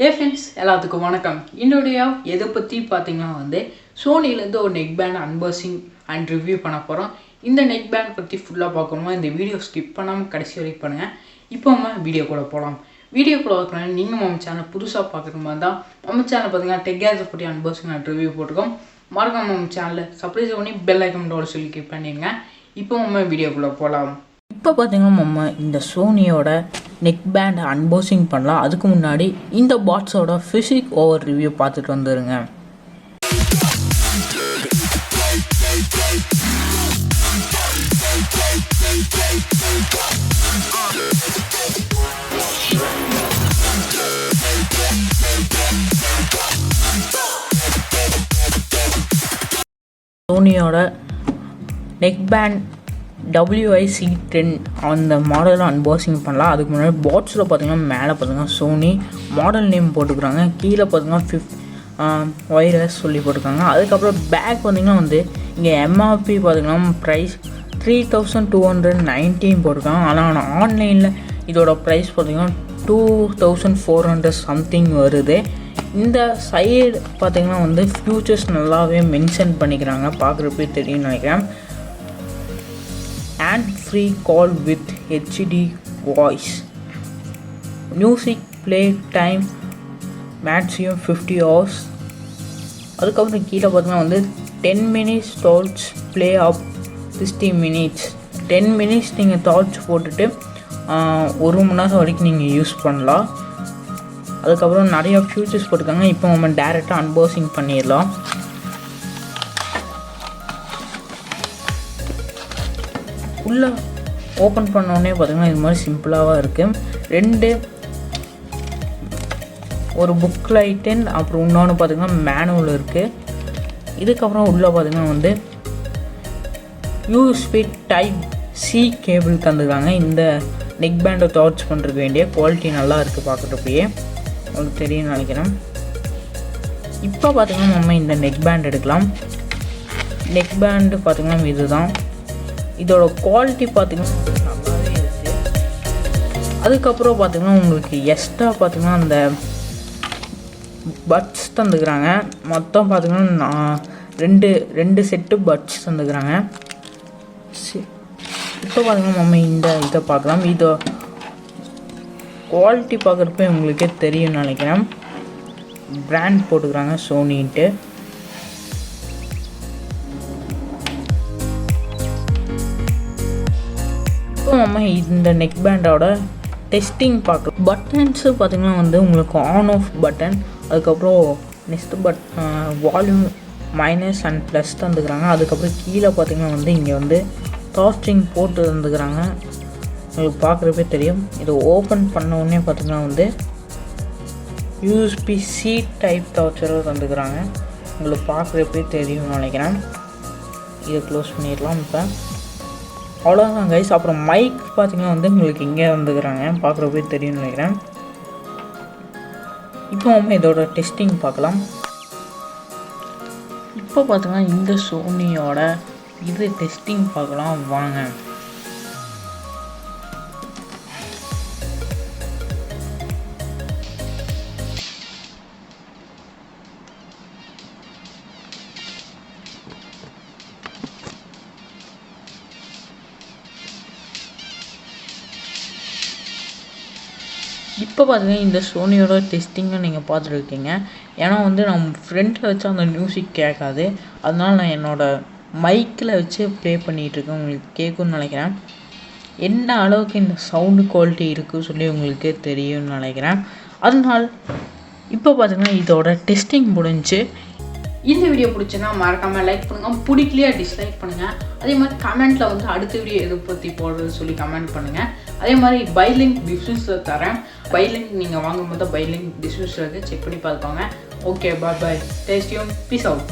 Friends எல்லாத்துக்கும் வணக்கம். என்னுடைய எதை பற்றி பார்த்தீங்கன்னா சோனிலேருந்து ஒரு neck band unboxing and review பண்ண போகிறோம். இந்த நெக் பேண்ட் பற்றி ஃபுல்லாக பார்க்கணுமா இந்த வீடியோ ஸ்கிப் பண்ணாமல் கடைசி வரைக்கும் பண்ணுங்கள். இப்போ நம்ம வீடியோக்குள்ளே போகலாம். வீடியோக்குள்ளே பார்க்கலாம். நீங்கள் நம்ம சேனல் புதுசாக பார்க்குற மாதிரி தான் நம்ம சேனல் பார்த்தீங்கன்னா டெக் கேஜெட் பற்றி அன்பாக்சிங் அண்ட் ரிவ்யூ போட்டுக்கோம். மறக்காம நம்ம சேனலில் சப்ஸ்கிரைப் பண்ணி பெல் ஐக்கனோட சொல்லி கிளிக் பண்ணிடுங்க. இப்போ நம்ம வீடியோக்குள்ளே போகலாம். இப்போ பார்த்தீங்கன்னா நம்ம இந்த சோனியோட நெக் பேண்ட் அன்பாக்சிங் பண்ணலாம். அதுக்கு முன்னாடி இந்த பாட்ஸோட ஃபிசிக் ஓவர் ரிவ்யூ பார்த்துட்டு வந்துடுங்க. சோனியோட நெக் பேண்ட் wi-c310 அந்த மாடலில் அன்பாக்சிங் பண்ணலாம். அதுக்கு முன்னாடி பாட்ஸில் பார்த்தீங்கன்னா மேலே பார்த்தீங்கன்னா சோனி மாடல் நேம் போட்டுக்கிறாங்க. கீழே பார்த்தீங்கன்னா வைரஸ் சொல்லி போட்டுருக்காங்க. அதுக்கப்புறம் பேக் பார்த்தீங்கன்னா இங்கே எம்ஆர்பி பார்த்தீங்கன்னா ப்ரைஸ் 3219 போட்டிருக்காங்க. ஆனால் ஆன்லைனில் இதோட ப்ரைஸ் பார்த்தீங்கன்னா 2400 சம்திங் வருது. இந்த சைடு பார்த்தீங்கன்னா ஃபியூச்சர்ஸ் நல்லாவே மென்ஷன் பண்ணிக்கிறாங்க. பார்க்குறப்பே தெரியும்னு நினைக்கிறேன். and free call with HD voice, music play time maximum 50 hours. அதுக்கப்புறம் கீழே பார்த்தீங்கன்னா 10 minutes thoughts play up 60 minutes. 10 minutes நீங்கள் தாட்ஸ் போட்டுட்டு 1 மணி நேரம் வரைக்கும் நீங்கள் யூஸ் பண்ணலாம். அதுக்கப்புறம் நிறைய ஃபியூச்சர்ஸ் போட்டிருக்காங்க. இப்போ நம்ம டேரெக்டாக அன்பாக்சிங் பண்ணிடலாம். உள்ளே ஓப்பன் பண்ணோடனே பார்த்திங்கன்னா இது மாதிரி சிம்பிளாக இருக்குது. ஒரு புக் லைட்டன் அப்புறம் இன்னொன்று பார்த்திங்கன்னா மேனுவல் இருக்குது. இதுக்கப்புறம் உள்ளே பார்த்திங்கன்னா யூஎஸ்பி டைப் சி கேபிள் தந்துருக்காங்க. இந்த நெக் பேண்டை சார்ஜ் பண்ணுறதுக்கு வேண்டிய குவாலிட்டி நல்லா இருக்குது. பார்க்குறப்பயே உங்களுக்கு தெரியும்னு நினைக்கிறேன். இப்போ பார்த்திங்கன்னா நம்ம இந்த நெக் பேண்ட் எடுக்கலாம். நெக் பேண்டு பார்த்திங்கன்னா இதுதான். இதோட குவாலிட்டி பார்த்திங்கன்னா நல்லாவே இருக்குது. அதுக்கப்புறம் பார்த்திங்கன்னா உங்களுக்கு எக்ஸ்ட்ரா பார்த்திங்கன்னா அந்த பட்ஸ் தந்துக்கிறாங்க. மொத்தம் பார்த்திங்கன்னா ரெண்டு செட்டு பட்ஸ் தந்துக்கிறாங்க. இப்போ பார்த்திங்கன்னா நம்ம இதை பார்க்கலாம். இதோ குவாலிட்டி பார்க்குறப்ப உங்களுக்கே தெரியும்னு நினைக்கிறேன். பிராண்ட் போட்டுக்கிறாங்க சோனின்ட்டு. நம்ம இந்த நெக் பேண்டோட டெஸ்டிங் பார்க்கலாம். பட்டன்ஸு பார்த்திங்கன்னா உங்களுக்கு ஆன் ஆஃப் பட்டன், அதுக்கப்புறம் next volume minus and plus தந்துக்கிறாங்க. அதுக்கப்புறம் கீழே பார்த்திங்கன்னா இங்கே சார்ஜிங் போட்டு தந்துக்கிறாங்க. உங்களுக்கு பார்க்குறப்பே தெரியும். இதை ஓப்பன் பண்ணோடனே பார்த்திங்கன்னா யூஎஸ்பி சி டைப் சார்ஜராக தந்துக்கிறாங்க. உங்களுக்கு பார்க்குறப்பே தெரியும்னு நினைக்கிறேன். இதை க்ளோஸ் பண்ணிடலாம். இப்போ அவ்வளோதான் கைஸ். அப்புறம் மைக் பார்த்திங்கன்னா உங்களுக்கு இங்கே வந்துக்கிறாங்க. பார்க்குறப்பே தெரியும்னு நினைக்கிறேன். இப்போ நம்ம இதோட டெஸ்டிங் பார்க்கலாம். இப்போ பார்த்திங்கன்னா இந்த சோனியோட இது டெஸ்டிங் பார்க்கலாம் வாங்க. இப்போ பார்த்தீங்கன்னா இந்த சோனியோட டெஸ்டிங்கை நீங்கள் பார்த்துருக்கீங்க. ஏன்னா நம்ம ஃப்ரெண்டில் வச்சு அந்த மியூசிக் கேட்காது. அதனால் நான் என்னோடய மைக்கில் வச்சு ப்ளே பண்ணிகிட்ருக்கேன். உங்களுக்கு கேட்கும்னு நினைக்கிறேன். என்ன அளவுக்கு இந்த சவுண்டு குவாலிட்டி இருக்குது சொல்லி உங்களுக்கு தெரியும்னு நினைக்கிறேன். அதனால் இப்போ பார்த்தீங்கன்னா இதோட டெஸ்டிங் முடிஞ்சு. இந்த வீடியோ பிடிச்சுன்னா மறக்காமல் லைக் பண்ணுங்கள். பிடிக்கலையா டிஸ்லைக் பண்ணுங்கள். அதே மாதிரி கமெண்ட்டில் அடுத்த வீடியோ எதை பற்றி போடுறது சொல்லி கமெண்ட் பண்ணுங்கள். அதே மாதிரி பை லிங்க் டிஸ்கிரிப்ஷனில் தரேன். பை லிங்க் நீங்கள் வாங்கும்போது பை லிங்க் டிஸ்கிரிப்ஷனில் செக் பண்ணி பார்த்துக்கோங்க. ஓகே, பாய் பாய். டேஸ்டியும் பீஸ் அவுட்.